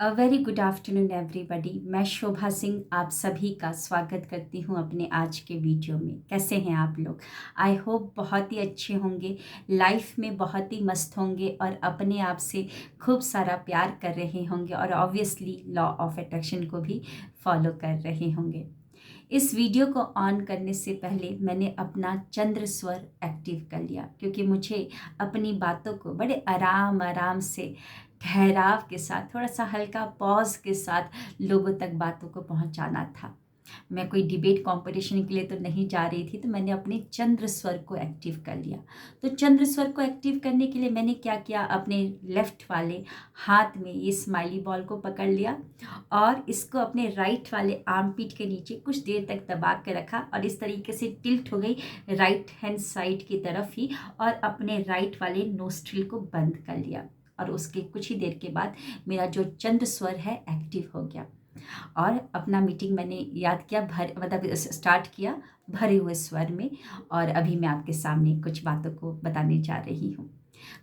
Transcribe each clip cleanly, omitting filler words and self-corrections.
Very good afternoon everybody. मैं शोभा सिंह आप सभी का स्वागत करती हूँ अपने आज के वीडियो में। कैसे हैं आप लोग? आई होप बहुत ही अच्छे होंगे, लाइफ में बहुत ही मस्त होंगे और अपने आप से खूब सारा प्यार कर रहे होंगे और ऑब्वियसली लॉ ऑफ अट्रैक्शन को भी फॉलो कर रहे होंगे। इस वीडियो को ऑन करने से पहले मैंने अपना चंद्र स्वर एक्टिव कर लिया क्योंकि मुझे अपनी बातों को बड़े आराम आराम से ठहराव के साथ थोड़ा सा हल्का पॉज के साथ लोगों तक बातों को पहुंचाना था। मैं कोई डिबेट कंपटीशन के लिए तो नहीं जा रही थी, तो मैंने अपने चंद्र स्वर को एक्टिव कर लिया। तो चंद्र स्वर को एक्टिव करने के लिए मैंने क्या किया, अपने लेफ्ट वाले हाथ में ये स्माइली बॉल को पकड़ लिया और इसको अपने राइट वाले आर्म पीट के नीचे कुछ देर तक दबा के रखा और इस तरीके से टिल्ट हो गई राइट हैंड साइड की तरफ ही और अपने राइट वाले नोस्ट्रिल को बंद कर लिया। और उसके कुछ ही देर के बाद मेरा जो चंद्र स्वर है एक्टिव हो गया और अपना मीटिंग मैंने याद किया स्टार्ट किया भरे हुए स्वर में। और अभी मैं आपके सामने कुछ बातों को बताने जा रही हूँ।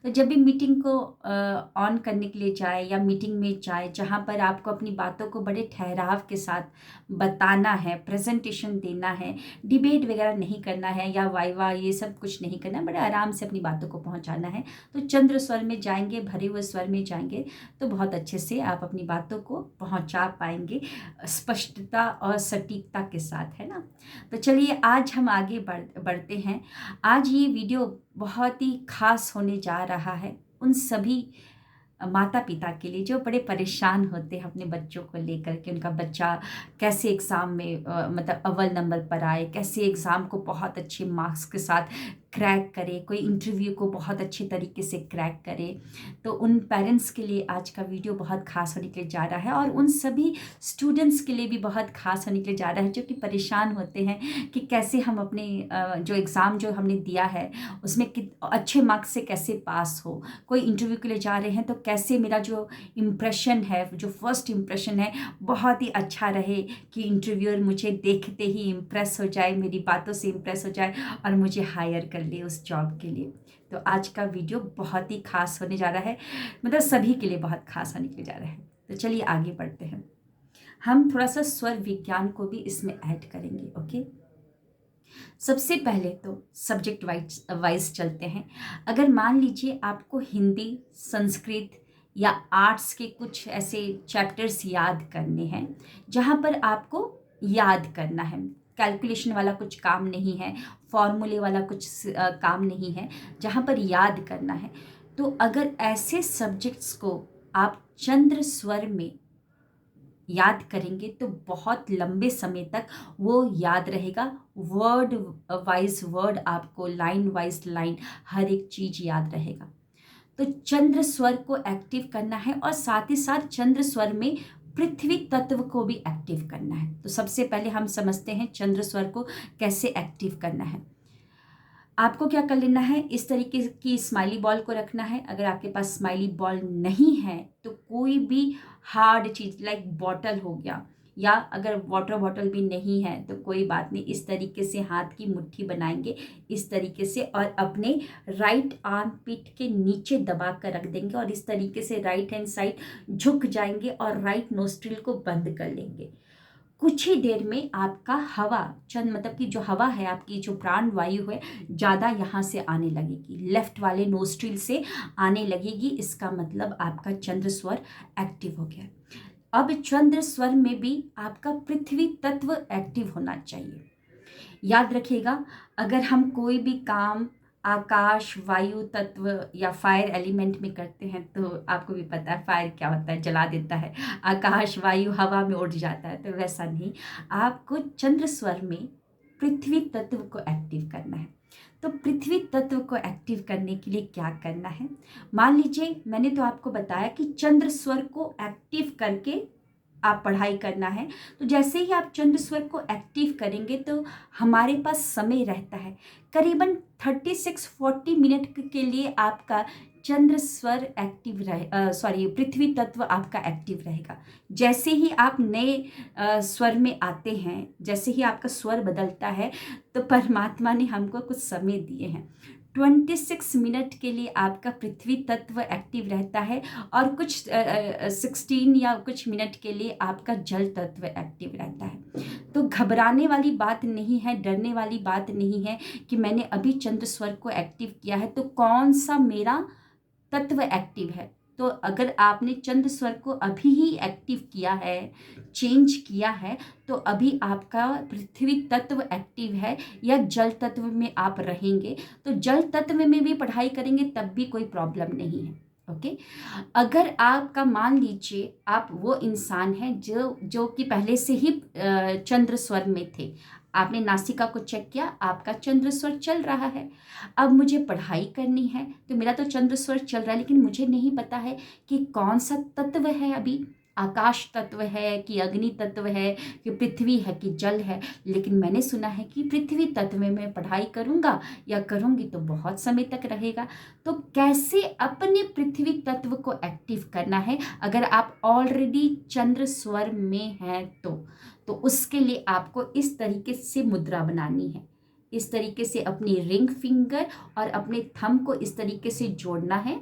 तो जब भी मीटिंग को ऑन करने के लिए जाए या मीटिंग में जाए जहाँ पर आपको अपनी बातों को बड़े ठहराव के साथ बताना है, प्रेजेंटेशन देना है, डिबेट वगैरह नहीं करना है या वाइवा ये सब कुछ नहीं करना है, बड़े आराम से अपनी बातों को पहुँचाना है, तो चंद्र स्वर में जाएंगे, भरे हुए स्वर में जाएंगे तो बहुत अच्छे से आप अपनी बातों को पहुँचा पाएंगे स्पष्टता और सटीकता के साथ, है ना। तो चलिए आज हम आगे बढ़ते हैं। आज ये वीडियो बहुत ही खास होने जा रहा है उन सभी माता पिता के लिए जो बड़े परेशान होते हैं अपने बच्चों को लेकर के। उनका बच्चा कैसे एग्ज़ाम में मतलब अव्वल नंबर पर आए, कैसे एग्ज़ाम को बहुत अच्छे मार्क्स के साथ क्रैक करे, कोई इंटरव्यू को बहुत अच्छे तरीके से क्रैक करे। तो उन पेरेंट्स के लिए आज का वीडियो बहुत खास होने के लिए जा रहा है और उन सभी स्टूडेंट्स के लिए भी बहुत खास होने के लिए जा रहा है जो कि परेशान होते हैं कि कैसे हम अपने जो एग्ज़ाम जो हमने दिया है उसमें अच्छे मार्क्स से कैसे पास हो। कोई इंटरव्यू के लिए जा रहे हैं तो कैसे मेरा जो इम्प्रेशन है, जो फर्स्ट इम्प्रेशन है बहुत ही अच्छा रहे कि इंटरव्यूअर मुझे देखते ही इम्प्रेस हो जाए, मेरी बातों से इम्प्रेस हो जाए और मुझे हायर कर ले उस जॉब के लिए। तो आज का वीडियो बहुत ही खास होने जा रहा है, मतलब सभी के लिए बहुत खास होने के लिए जा रहा है। तो चलिए आगे बढ़ते हैं। हम थोड़ा सा स्वर विज्ञान को भी इसमें ऐड करेंगे। ओके, सबसे पहले तो सब्जेक्ट वाइज चलते हैं। अगर मान लीजिए आपको हिंदी, संस्कृत या आर्ट्स के कुछ ऐसे चैप्टर्स याद करने हैं जहाँ पर आपको याद करना है, कैलकुलेशन वाला कुछ काम नहीं है, फॉर्मूले वाला कुछ काम नहीं है, जहाँ पर याद करना है, तो अगर ऐसे सब्जेक्ट्स को आप चंद्र स्वर में याद करेंगे तो बहुत लंबे समय तक वो याद रहेगा। वर्ड वाइज वर्ड, आपको लाइन वाइज लाइन, हर एक चीज याद रहेगा। तो चंद्र स्वर को एक्टिव करना है और साथ ही साथ चंद्र स्वर में पृथ्वी तत्व को भी एक्टिव करना है। तो सबसे पहले हम समझते हैं चंद्र स्वर को कैसे एक्टिव करना है। आपको क्या कर लेना है, इस तरीके की स्माइली बॉल को रखना है। अगर आपके पास स्माइली बॉल नहीं है तो कोई भी हार्ड चीज़ लाइक बॉटल हो गया, या अगर वाटर बॉटल भी नहीं है तो कोई बात नहीं, इस तरीके से हाथ की मुट्ठी बनाएंगे इस तरीके से और अपने राइट आर्म पीठ के नीचे दबा कर रख देंगे और इस तरीके से राइट हैंड साइड झुक जाएंगे और राइट नोस्ट्रिल को बंद कर लेंगे। कुछ ही देर में आपका हवा चंद मतलब कि जो हवा है, आपकी जो प्राण वायु है, ज़्यादा यहाँ से आने लगेगी, लेफ्ट वाले नोस्ट्रिल से आने लगेगी। इसका मतलब आपका चंद्र स्वर एक्टिव हो गया। अब चंद्र स्वर में भी आपका पृथ्वी तत्व एक्टिव होना चाहिए। याद रखिएगा, अगर हम कोई भी काम आकाश वायु तत्व या फायर एलिमेंट में करते हैं तो आपको भी पता है फायर क्या होता है, जला देता है। आकाश वायु हवा में उड़ जाता है, तो वैसा नहीं, आपको चंद्र स्वर में पृथ्वी तत्व को एक्टिव करना है। तो पृथ्वी तत्व को एक्टिव करने के लिए क्या करना है, मान लीजिए मैंने तो आपको बताया कि चंद्र स्वर को एक्टिव करके आप पढ़ाई करना है। तो जैसे ही आप चंद्र स्वर को एक्टिव करेंगे तो हमारे पास समय रहता है करीबन 36-40 मिनट के लिए आपका चंद्र स्वर एक्टिव रहे, पृथ्वी तत्व आपका एक्टिव रहेगा। जैसे ही आप नए स्वर में आते हैं, जैसे ही आपका स्वर बदलता है, तो परमात्मा ने हमको कुछ समय दिए हैं 26 मिनट के लिए आपका पृथ्वी तत्व एक्टिव रहता है और कुछ 16 या कुछ मिनट के लिए आपका जल तत्व एक्टिव रहता है। तो घबराने वाली बात नहीं है, डरने वाली बात नहीं है कि मैंने अभी चंद्र स्वर को एक्टिव किया है तो कौन सा मेरा तत्व एक्टिव है। तो अगर आपने चंद्र स्वर को अभी ही एक्टिव किया है, चेंज किया है, तो अभी आपका पृथ्वी तत्व एक्टिव है या जल तत्व में आप रहेंगे। तो जल तत्व में भी पढ़ाई करेंगे तब भी कोई प्रॉब्लम नहीं है। ओके, अगर आपका मान लीजिए आप वो इंसान हैं जो कि पहले से ही चंद्र स्वर में थे, आपने नासिका को चेक किया, आपका चंद्र स्वर चल रहा है। अब मुझे पढ़ाई करनी है तो मेरा तो चंद्र स्वर चल रहा है, लेकिन मुझे नहीं पता है कि कौन सा तत्व है अभी, आकाश तत्व है कि अग्नि तत्व है कि पृथ्वी है कि जल है। लेकिन मैंने सुना है कि पृथ्वी तत्व में मैं पढ़ाई करूँगा या करूँगी तो बहुत समय तक रहेगा। तो कैसे अपने पृथ्वी तत्व को एक्टिव करना है अगर आप ऑलरेडी चंद्र स्वर में हैं तो उसके लिए आपको इस तरीके से मुद्रा बनानी है। इस तरीके से अपनी रिंग फिंगर और अपने थंब को इस तरीके से जोड़ना है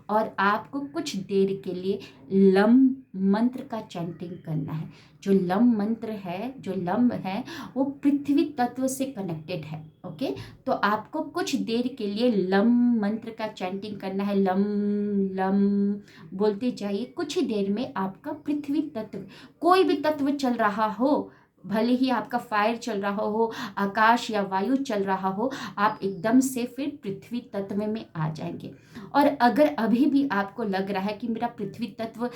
और आपको कुछ देर के लिए लम मंत्र का चैंटिंग करना है। जो लम मंत्र है, जो लम है, वो पृथ्वी तत्व से कनेक्टेड है। ओके, तो आपको कुछ देर के लिए लम मंत्र का चैंटिंग करना है। लम लम बोलते जाइए। कुछ ही देर में आपका पृथ्वी तत्व, कोई भी तत्व चल रहा हो, भले ही आपका फायर चल रहा हो, आकाश या वायु चल रहा हो, आप एकदम से फिर पृथ्वी तत्व में आ जाएंगे। और अगर अभी भी आपको लग रहा है कि मेरा पृथ्वी तत्व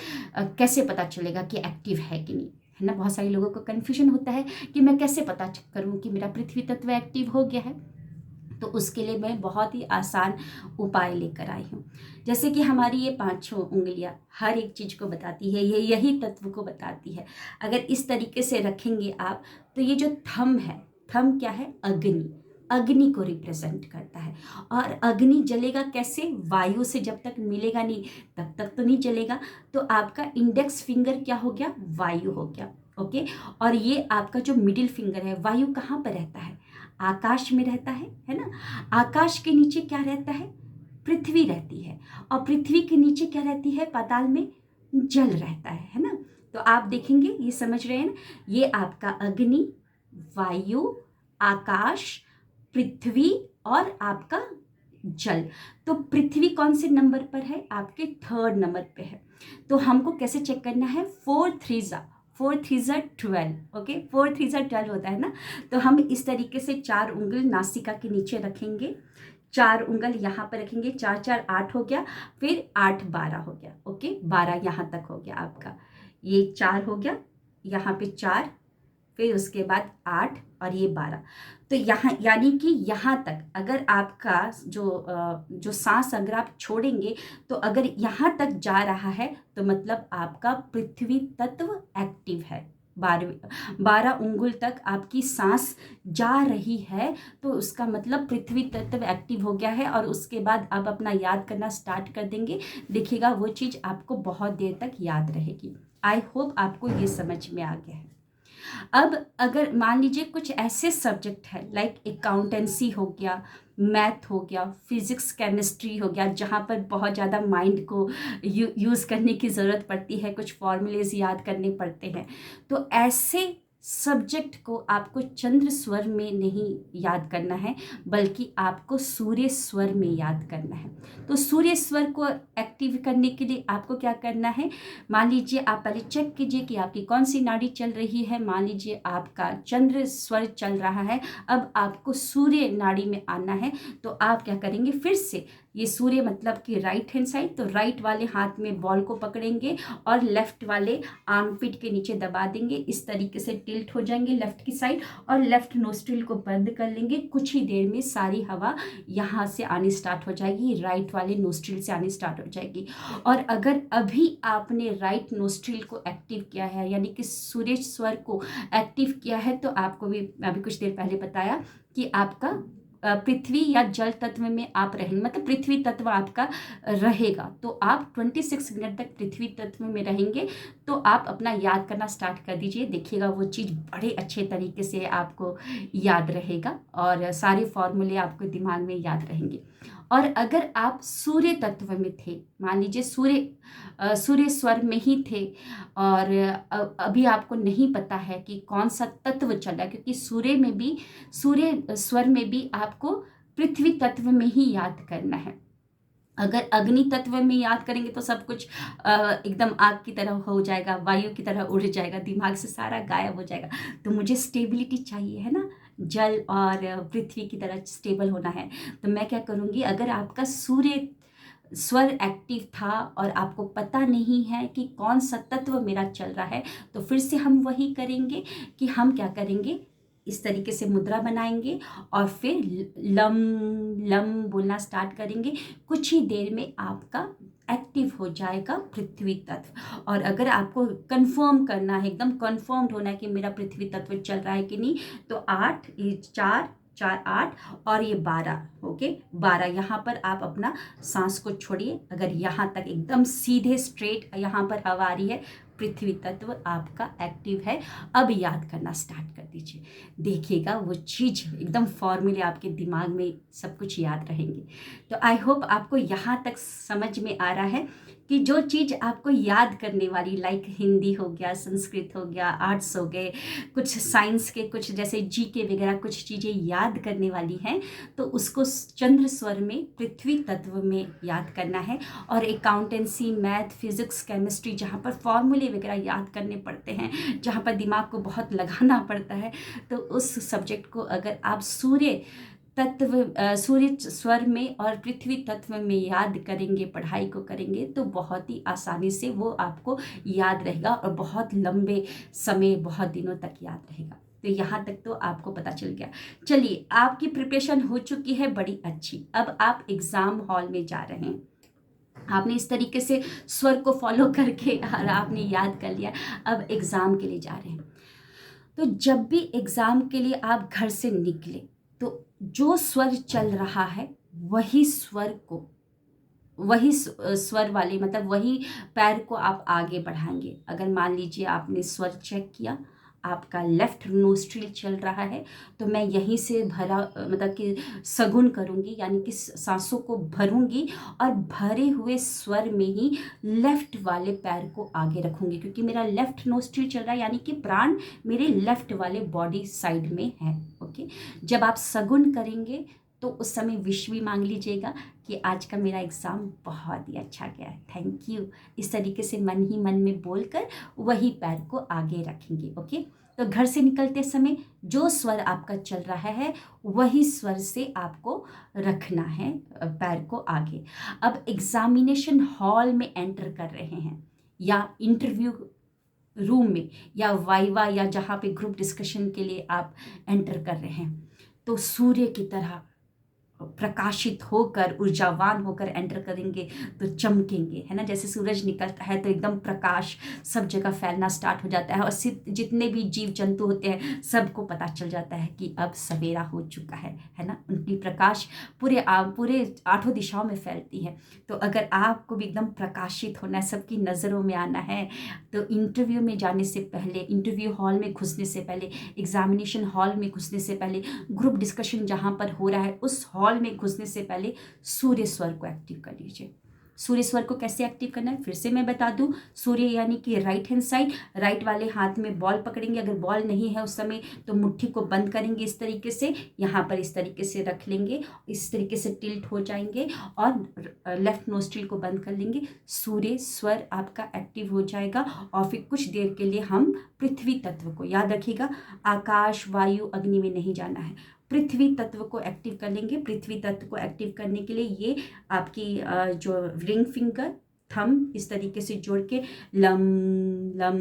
कैसे पता चलेगा कि एक्टिव है कि नहीं, है ना, बहुत सारे लोगों को कन्फ्यूजन होता है कि मैं कैसे पता करूं कि मेरा पृथ्वी तत्व एक्टिव हो गया है। तो उसके लिए मैं बहुत ही आसान उपाय लेकर आई हूँ। जैसे कि हमारी ये पांचों उंगलियां हर एक चीज़ को बताती है, ये यही तत्व को बताती है। अगर इस तरीके से रखेंगे आप तो ये जो थंब है, थंब क्या है, अग्नि, अग्नि को रिप्रेजेंट करता है। और अग्नि जलेगा कैसे, वायु से जब तक मिलेगा नहीं तब तक तो नहीं जलेगा। तो आपका इंडेक्स फिंगर क्या हो गया, वायु हो गया। ओके, और ये आपका जो मिडिल फिंगर है, वायु कहाँ पर रहता है, आकाश में रहता है ना। आकाश के नीचे क्या रहता है, पृथ्वी रहती है। और पृथ्वी के नीचे क्या रहती है, पाताल में जल रहता है ना। तो आप देखेंगे, ये समझ रहे हैं ना, ये आपका अग्नि, वायु, आकाश, पृथ्वी और आपका जल। तो पृथ्वी कौन से नंबर पर है, आपके 3rd नंबर पे है। तो हमको कैसे चेक करना है, 4 3 12। ओके, 4 3 12 होता है ना। तो हम इस तरीके से 4 उंगल नासिका के नीचे रखेंगे, 4 उंगल यहाँ पर रखेंगे, 4 4 8 हो गया, फिर 8 12 हो गया। ओके, 12 यहाँ तक हो गया आपका, ये 4 हो गया, यहाँ पे 4, फिर उसके बाद 8 और ये 12। तो यहाँ यानी कि यहाँ तक अगर आपका जो सांस अगर आप छोड़ेंगे तो अगर यहाँ तक जा रहा है तो मतलब आपका पृथ्वी तत्व एक्टिव है। 12 उंगल तक आपकी सांस जा रही है तो उसका मतलब पृथ्वी तत्व एक्टिव हो गया है। और उसके बाद आप अपना याद करना स्टार्ट कर देंगे, देखिएगा वो चीज़ आपको बहुत देर तक याद रहेगी। आई होप आपको ये समझ में आ गया है। अब अगर मान लीजिए कुछ ऐसे सब्जेक्ट है लाइक अकाउंटेंसी हो गया, मैथ हो गया, फिजिक्स केमिस्ट्री हो गया, जहाँ पर बहुत ज़्यादा माइंड को यूज़ करने की ज़रूरत पड़ती है, कुछ फॉर्मूलेज याद करने पड़ते हैं, तो ऐसे सब्जेक्ट को आपको चंद्र स्वर में नहीं याद करना है बल्कि आपको सूर्य स्वर में याद करना है। तो सूर्य स्वर को एक्टिव करने के लिए आपको क्या करना है, मान लीजिए आप पहले चेक कीजिए कि आपकी कौन सी नाड़ी चल रही है। मान लीजिए आपका चंद्र स्वर चल रहा है, अब आपको सूर्य नाड़ी में आना है। तो आप क्या करेंगे, फिर से ये सूर्य मतलब कि राइट हैंड साइड, तो राइट वाले हाथ में बॉल को पकड़ेंगे और लेफ्ट वाले आर्मपिट के नीचे दबा देंगे, इस तरीके से टिल्ट हो जाएंगे लेफ्ट की साइड और लेफ्ट नोस्ट्रिल को बंद कर लेंगे। कुछ ही देर में सारी हवा यहाँ से आनी स्टार्ट हो जाएगी, राइट वाले नोस्ट्रिल से आनी स्टार्ट हो जाएगी। और अगर अभी आपने राइट नोस्ट्रिल को एक्टिव किया है यानी कि सूर्य स्वर को एक्टिव किया है, तो आपको भी अभी कुछ देर पहले बताया कि आपका पृथ्वी या जल तत्व में आप रहेंगे, मतलब पृथ्वी तत्व आपका रहेगा। तो आप 26 मिनट तक पृथ्वी तत्व में रहेंगे। तो आप अपना याद करना स्टार्ट कर दीजिए, देखिएगा वो चीज़ बड़े अच्छे तरीके से आपको याद रहेगा और सारे फॉर्मूले आपको दिमाग में याद रहेंगे। और अगर आप सूर्य तत्व में थे, मान लीजिए सूर्य स्वर में ही थे, और अभी आपको नहीं पता है कि कौन सा तत्व चल रहा है, क्योंकि सूर्य स्वर में भी आपको पृथ्वी तत्व में ही याद करना है। अगर अग्नि तत्व में याद करेंगे तो सब कुछ एकदम आग की तरह हो जाएगा, वायु की तरह उड़ जाएगा, दिमाग से सारा गायब हो जाएगा। तो मुझे स्टेबिलिटी चाहिए, है ना, जल और पृथ्वी की तरह स्टेबल होना है। तो मैं क्या करूँगी, अगर आपका सूर्य स्वर एक्टिव था और आपको पता नहीं है कि कौन सा तत्व मेरा चल रहा है, तो फिर से हम वही करेंगे कि हम क्या करेंगे, इस तरीके से मुद्रा बनाएंगे और फिर लम लम बोलना स्टार्ट करेंगे। कुछ ही देर में आपका एक्टिव हो जाएगा पृथ्वी तत्व। और अगर आपको कंफर्म करना है, एकदम कंफर्म्ड होना है कि मेरा पृथ्वी तत्व चल रहा है कि नहीं, तो 8, ये 4 4 8 और ये 12, ओके 12, यहाँ पर आप अपना सांस को छोड़िए। अगर यहाँ तक एकदम सीधे स्ट्रेट यहाँ पर हवा आ रही है, पृथ्वी तत्व आपका एक्टिव है। अब याद करना स्टार्ट कर दीजिए, देखिएगा वो चीज़ एकदम फॉर्मूले आपके दिमाग में सब कुछ याद रहेंगे। तो आई होप आपको यहाँ तक समझ में आ रहा है कि जो चीज़ आपको याद करने वाली, लाइक हिंदी हो गया, संस्कृत हो गया, आर्ट्स हो गए, कुछ साइंस के, कुछ जैसे जीके वगैरह कुछ चीज़ें याद करने वाली हैं, तो उसको चंद्र स्वर में पृथ्वी तत्व में याद करना है। और अकाउंटेंसी, मैथ, फिजिक्स, केमिस्ट्री, जहाँ पर फॉर्मूले वगैरह याद करने पड़ते हैं, जहाँ पर दिमाग को बहुत लगाना पड़ता है, तो उस सब्जेक्ट को अगर आप सूर्य स्वर में और पृथ्वी तत्व में याद करेंगे, पढ़ाई को करेंगे, तो बहुत ही आसानी से वो आपको याद रहेगा और बहुत लंबे समय, बहुत दिनों तक याद रहेगा। तो यहाँ तक तो आपको पता चल गया। चलिए, आपकी प्रिपरेशन हो चुकी है बड़ी अच्छी। अब आप एग्ज़ाम हॉल में जा रहे हैं, आपने इस तरीके से स्वर को फॉलो करके और आपने याद कर लिया। अब एग्ज़ाम के लिए जा रहे हैं, तो जब भी एग्ज़ाम के लिए आप घर से निकले, तो जो स्वर चल रहा है वही स्वर वाले, मतलब वही पैर को आप आगे बढ़ाएंगे। अगर मान लीजिए आपने स्वर चेक किया, आपका लेफ्ट नोस्ट्रिल चल रहा है, तो मैं यहीं से भरा, मतलब कि सगुन करूँगी, यानी कि सांसों को भरूँगी और भरे हुए स्वर में ही लेफ्ट वाले पैर को आगे रखूँगी, क्योंकि मेरा लेफ्ट नोस्ट्रिल चल रहा है, यानी कि प्राण मेरे लेफ्ट वाले बॉडी साइड में है। ओके, जब आप सगुन करेंगे तो उस समय विश भी मांग लीजिएगा कि आज का मेरा एग्ज़ाम बहुत ही अच्छा गया है, थैंक यू। इस तरीके से मन ही मन में बोलकर वही पैर को आगे रखेंगे। ओके, तो घर से निकलते समय जो स्वर आपका चल रहा है वही स्वर से आपको रखना है पैर को आगे। अब एग्जामिनेशन हॉल में एंटर कर रहे हैं, या इंटरव्यू रूम में, या वाइवा, या जहाँ पे ग्रुप डिस्कशन के लिए आप एंटर कर रहे हैं, तो सूर्य की तरह प्रकाशित होकर, ऊर्जावान होकर एंटर करेंगे तो चमकेंगे, है ना। जैसे सूरज निकलता है तो एकदम प्रकाश सब जगह फैलना स्टार्ट हो जाता है, और सिर्फ जितने भी जीव जंतु होते हैं सबको पता चल जाता है कि अब सवेरा हो चुका है ना। उनकी प्रकाश पूरे 8 दिशाओं में फैलती है। तो अगर आपको भी एकदम प्रकाशित होना है, सबकी नज़रों में आना है, तो इंटरव्यू में जाने से पहले, इंटरव्यू हॉल में घुसने से पहले, एग्जामिनेशन हॉल में घुसने से पहले, ग्रुप डिस्कशन जहाँ पर हो रहा है उस हॉल में घुसने से पहले सूर्य स्वर को एक्टिव कर लीजिए। सूर्य स्वर को कैसे एक्टिव करना है फिर से मैं बता दूं। सूर्य यानी कि राइट हैंड साइड, राइट वाले हाथ में बॉल पकड़ेंगे, अगर बॉल नहीं है उस समय तो मुट्ठी को बंद करेंगे इस तरीके से, यहाँ पर इस तरीके से रख लेंगे, इस तरीके से टिल्ट हो जाएंगे और लेफ्ट नोस्ट्रिल को बंद कर लेंगे। सूर्य स्वर आपका एक्टिव हो जाएगा और फिर कुछ देर के लिए हम पृथ्वी तत्व को, याद रखिएगा आकाश, वायु, अग्नि में नहीं जाना है, पृथ्वी तत्व को एक्टिव कर लेंगे। पृथ्वी तत्व को एक्टिव करने के लिए ये आपकी जो रिंग फिंगर, थंब इस तरीके से जोड़ के लम लम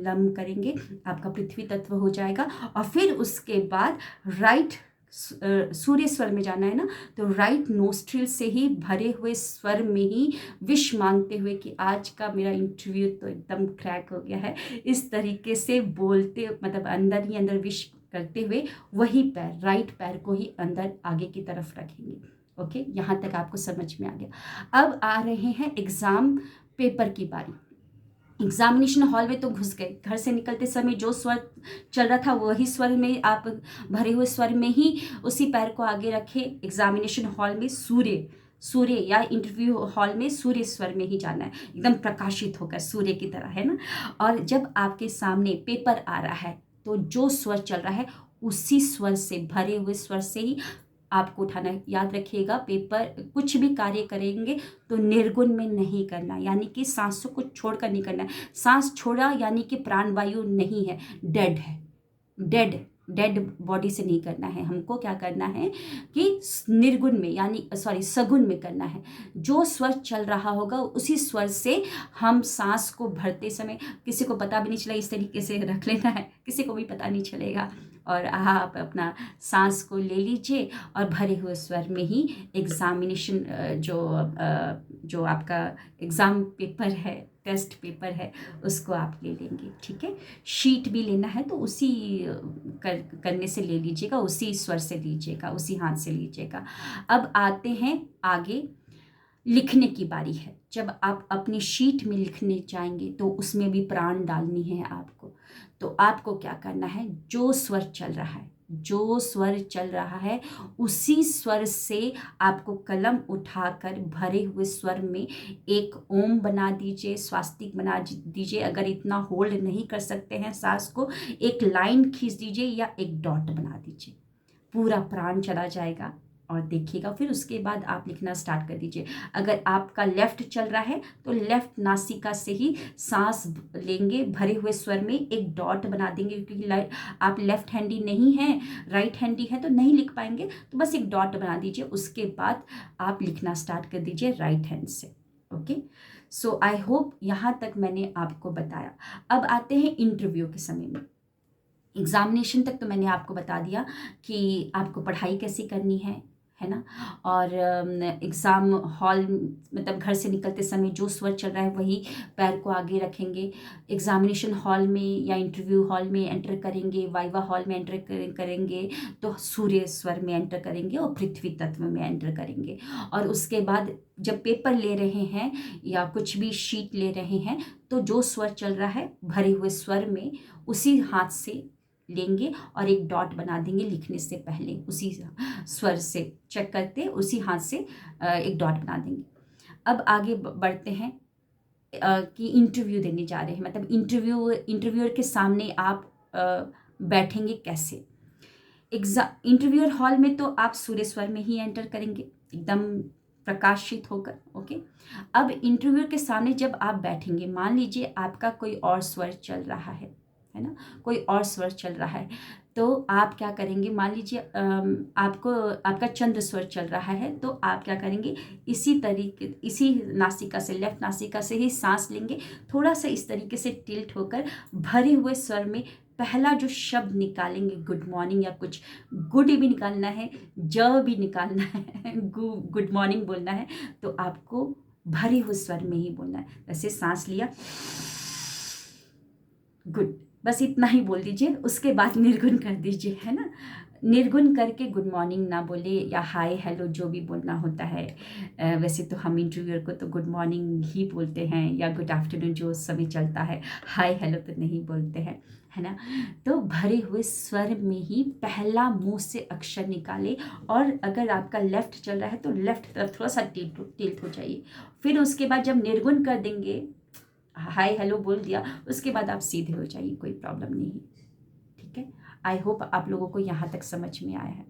लम करेंगे, आपका पृथ्वी तत्व हो जाएगा। और फिर उसके बाद राइट सूर्य स्वर में जाना है ना, तो राइट नोस्ट्रिल से ही भरे हुए स्वर में ही विश मांगते हुए कि आज का मेरा इंटरव्यू तो एकदम क्रैक हो गया है, इस तरीके से बोलते, मतलब अंदर ही अंदर विश करते हुए वही पैर, राइट पैर को ही अंदर आगे की तरफ रखेंगे। ओके, यहाँ तक आपको समझ में आ गया। अब आ रहे हैं एग्ज़ाम पेपर की बारी। एग्जामिनेशन हॉल में तो घुस गए, घर से निकलते समय जो स्वर चल रहा था वही स्वर में आप, भरे हुए स्वर में ही उसी पैर को आगे रखे। एग्जामिनेशन हॉल में सूर्य, सूर्य या इंटरव्यू हॉल में सूर्य स्वर में ही जाना है, एकदम प्रकाशित होकर सूर्य की तरह, है ना। और जब आपके सामने पेपर आ रहा है तो जो स्वर चल रहा है उसी स्वर से, भरे हुए स्वर से ही आपको उठाना है। याद रखिएगा, पेपर कुछ भी कार्य करेंगे तो निर्गुण में नहीं करना, यानी कि सांसों को छोड़कर नहीं करना है। सांस छोड़ा यानी कि प्राणवायु नहीं है, डेड है, डेड डेड बॉडी से नहीं करना है। हमको क्या करना है कि निर्गुण में, यानी सॉरी सगुण में करना है। जो स्वर चल रहा होगा उसी स्वर से हम सांस को भरते समय, किसी को पता भी नहीं चला, इस तरीके से रख लेना है, किसी को भी पता नहीं चलेगा। और आप अपना सांस को ले लीजिए और भरे हुए स्वर में ही एग्जामिनेशन जो आपका एग्ज़ाम पेपर है, टेस्ट पेपर है, उसको आप ले लेंगे। ठीक है, शीट भी लेना है तो उसी करने से ले लीजिएगा, उसी स्वर से लीजिएगा, उसी हाथ से लीजिएगा। अब आते हैं आगे, लिखने की बारी है। जब आप अपनी शीट में लिखने जाएंगे तो उसमें भी प्राण डालनी है आपको। तो आपको क्या करना है, जो स्वर चल रहा है, जो स्वर चल रहा है उसी स्वर से आपको कलम उठाकर भरे हुए स्वर में एक ओम बना दीजिए, स्वास्तिक बना दीजिए। अगर इतना होल्ड नहीं कर सकते हैं सांस को, एक लाइन खींच दीजिए या एक डॉट बना दीजिए, पूरा प्राण चला जाएगा। और देखिएगा, फिर उसके बाद आप लिखना स्टार्ट कर दीजिए। अगर आपका लेफ्ट चल रहा है तो लेफ्ट नासिका से ही सांस लेंगे, भरे हुए स्वर में एक डॉट बना देंगे, क्योंकि आप लेफ्ट हैंडी नहीं हैं, राइट हैंडी है तो नहीं लिख पाएंगे, तो बस एक डॉट बना दीजिए। उसके बाद आप लिखना स्टार्ट कर दीजिए राइट हैंड से। ओके, सो आई होप यहाँ तक मैंने आपको बताया। अब आते हैं इंटरव्यू के समय में। एग्ज़ामिनेशन तक तो मैंने आपको बता दिया कि आपको पढ़ाई कैसी करनी है ना। और एग्ज़ाम हॉल, मतलब घर से निकलते समय जो स्वर चल रहा है वही पैर को आगे रखेंगे। एग्ज़ामिनेशन हॉल में या इंटरव्यू हॉल में एंटर करेंगे, वाइवा हॉल में एंटर करेंगे तो सूर्य स्वर में एंटर करेंगे और पृथ्वी तत्व में एंटर करेंगे। और उसके बाद जब पेपर ले रहे हैं या कुछ भी शीट ले रहे हैं तो जो स्वर चल रहा है भरे हुए स्वर में उसी हाथ से लेंगे और एक डॉट बना देंगे लिखने से पहले, उसी स्वर से चेक करते उसी हाथ से एक डॉट बना देंगे। अब आगे बढ़ते हैं कि इंटरव्यू देने जा रहे हैं, मतलब इंटरव्यूअर के सामने आप बैठेंगे कैसे। इंटरव्यूअर हॉल में तो आप सूर्य स्वर में ही एंटर करेंगे, एकदम प्रकाशित होकर। ओके, अब इंटरव्यूअर के सामने जब आप बैठेंगे, मान लीजिए आपका कोई और स्वर चल रहा है ना, कोई और स्वर चल रहा है, तो आप क्या करेंगे, मान लीजिए आपका चंद्र स्वर चल रहा है तो आप क्या करेंगे, इसी नासिका से, लेफ्ट नासिका से ही सांस लेंगे, थोड़ा सा इस तरीके से टिल्ट होकर भरे हुए स्वर में पहला जो शब्द निकालेंगे, गुड मॉर्निंग, या कुछ गुड भी निकालना है, ज भी निकालना है, गुड मॉर्निंग बोलना है तो आपको भरे हुए स्वर में ही बोलना है। जैसे सांस लिया, गुड, बस इतना ही बोल दीजिए। उसके बाद निर्गुण कर दीजिए, है ना। निर्गुण करके गुड मॉर्निंग ना बोले या हाय हेलो जो भी बोलना होता है। वैसे तो हम इंटरव्यूअर को तो गुड मॉर्निंग ही बोलते हैं या गुड आफ्टरनून जो समय चलता है, हाय हेलो तो नहीं बोलते हैं, है ना। तो भरे हुए स्वर में ही पहला मुंह से अक्षर निकाले। और अगर आपका लेफ्ट चल रहा है तो लेफ्ट तरफ थोड़ा सा टिल्ट हो जाइए। फिर उसके बाद जब निर्गुण कर देंगे, हाय हेलो बोल दिया, उसके बाद आप सीधे हो जाइए, कोई प्रॉब्लम नहीं। ठीक है, आई होप आप लोगों को यहाँ तक समझ में आया है।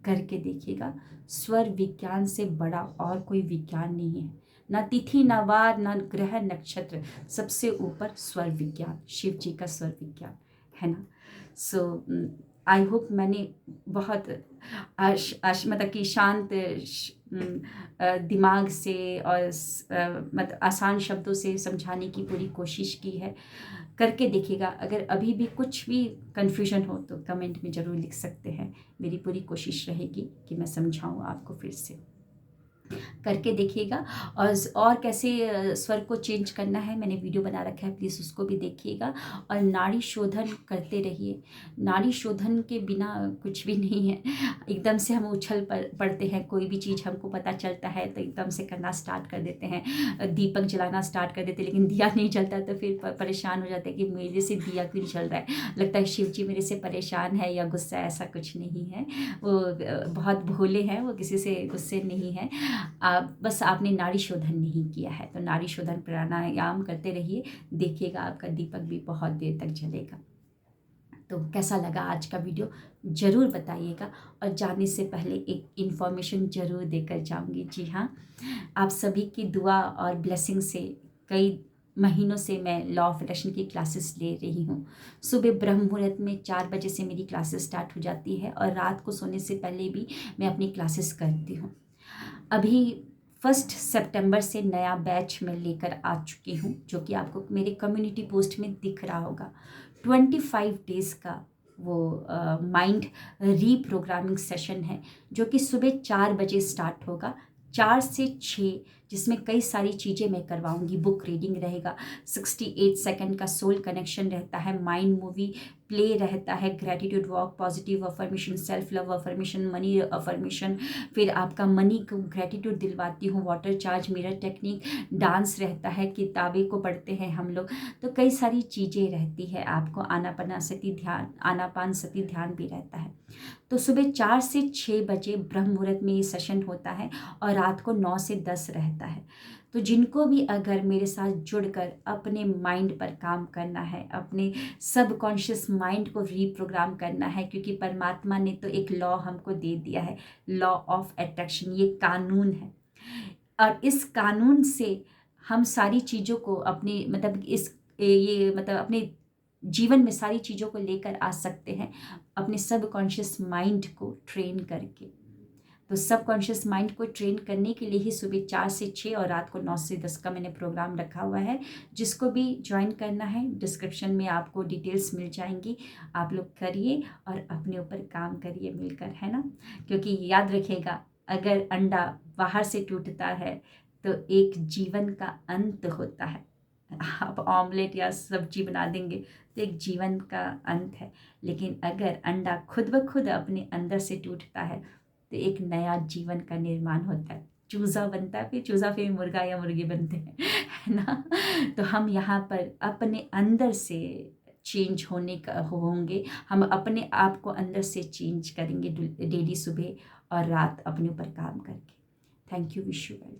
करके देखिएगा, स्वर विज्ञान से बड़ा और कोई विज्ञान नहीं है। न तिथि न वार न ग्रह नक्षत्र, सबसे ऊपर स्वर विज्ञान, शिव जी का स्वर विज्ञान, है ना। सो आई होप मैंने बहुत मतलब कि शांत दिमाग से और मतलब आसान शब्दों से समझाने की पूरी कोशिश की है। करके देखिएगा, अगर अभी भी कुछ भी कन्फ्यूजन हो तो कमेंट में ज़रूर लिख सकते हैं। मेरी पूरी कोशिश रहेगी कि मैं समझाऊँ आपको फिर से। करके देखिएगा। और कैसे स्वर को चेंज करना है मैंने वीडियो बना रखा है, प्लीज़ उसको भी देखिएगा। और नाड़ी शोधन करते रहिए। नाड़ी शोधन के बिना कुछ भी नहीं है। एकदम से हम उछल पड़ते हैं, कोई भी चीज़ हमको पता चलता है तो एकदम से करना स्टार्ट कर देते हैं, दीपक जलाना स्टार्ट कर देते हैं, लेकिन दिया नहीं जलता तो फिर परेशान हो जाते हैं कि मेरे से दिया क्यों नहीं जल रहा है, लगता है शिव जी मेरे से परेशान है या गुस्सा। ऐसा कुछ नहीं है, वो बहुत भोले हैं, वो किसी से गुस्से नहीं है। बस आपने नाड़ी शोधन नहीं किया है, तो नाड़ी शोधन प्राणायाम करते रहिए, देखिएगा आपका दीपक भी बहुत देर तक जलेगा। तो कैसा लगा आज का वीडियो ज़रूर बताइएगा। और जाने से पहले एक इन्फॉर्मेशन ज़रूर देकर जाऊंगी। जी हाँ, आप सभी की दुआ और ब्लेसिंग से कई महीनों से मैं लॉ ऑफ अट्रैक्शन की क्लासेस ले रही हूँ। सुबह ब्रह्म मुहूर्त में 4 बजे से मेरी क्लासेस स्टार्ट हो जाती है, और रात को सोने से पहले भी मैं अपनी क्लासेस करती हूँ। अभी 1 सितंबर से नया बैच मैं लेकर आ चुकी हूँ, जो कि आपको मेरे कम्युनिटी पोस्ट में दिख रहा होगा। 25 डेज़ का वो माइंड रीप्रोग्रामिंग सेशन है, जो कि सुबह 4 बजे स्टार्ट होगा, 4 से 6, जिसमें कई सारी चीज़ें मैं करवाऊंगी। बुक रीडिंग रहेगा, 68 सेकंड का सोल कनेक्शन रहता है, माइंड मूवी प्ले रहता है, gratitude walk, positive affirmation, self love affirmation, money affirmation, फिर आपका मनी को ग्रैटिट्यूड दिलवाती हूँ, water charge, mirror technique, dance रहता है, किताबें को पढ़ते हैं हम लोग। तो कई सारी चीज़ें रहती है, आपको आनापान सती ध्यान भी रहता है। तो सुबह 4 से 6 बजे ब्रह्म मुहूर्त में ये सेशन होता है, और रात को 9 से 10 रहता है। तो जिनको भी अगर मेरे साथ जुड़कर अपने माइंड पर काम करना है, अपने सबकॉन्शियस माइंड को रीप्रोग्राम करना है, क्योंकि परमात्मा ने तो एक लॉ हमको दे दिया है, लॉ ऑफ अट्रैक्शन, ये कानून है। और इस कानून से हम सारी चीज़ों को अपने मतलब ये मतलब अपने जीवन में सारी चीज़ों को लेकर आ सकते हैं, अपने सबकॉन्शियस माइंड को ट्रेन करके। तो सबकॉन्शियस माइंड को ट्रेन करने के लिए ही सुबह 4 से 6 और रात को 9 से 10 का मैंने प्रोग्राम रखा हुआ है। जिसको भी ज्वाइन करना है, डिस्क्रिप्शन में आपको डिटेल्स मिल जाएंगी, आप लोग करिए और अपने ऊपर काम करिए मिलकर, है ना। क्योंकि याद रखिएगा, अगर अंडा बाहर से टूटता है तो एक जीवन का अंत होता है। आप ऑमलेट या सब्जी बना देंगे तो एक जीवन का अंत है, लेकिन अगर अंडा खुद ब खुद अपने अंदर से टूटता है तो एक नया जीवन का निर्माण होता है, चूज़ा बनता है, फिर चूज़ा फिर मुर्गा या मुर्गी बनते हैं, है ना। तो हम यहाँ पर अपने अंदर से चेंज होंगे, हम अपने आप को अंदर से चेंज करेंगे डेली सुबह और रात अपने ऊपर काम करके। Thank you, wish you well.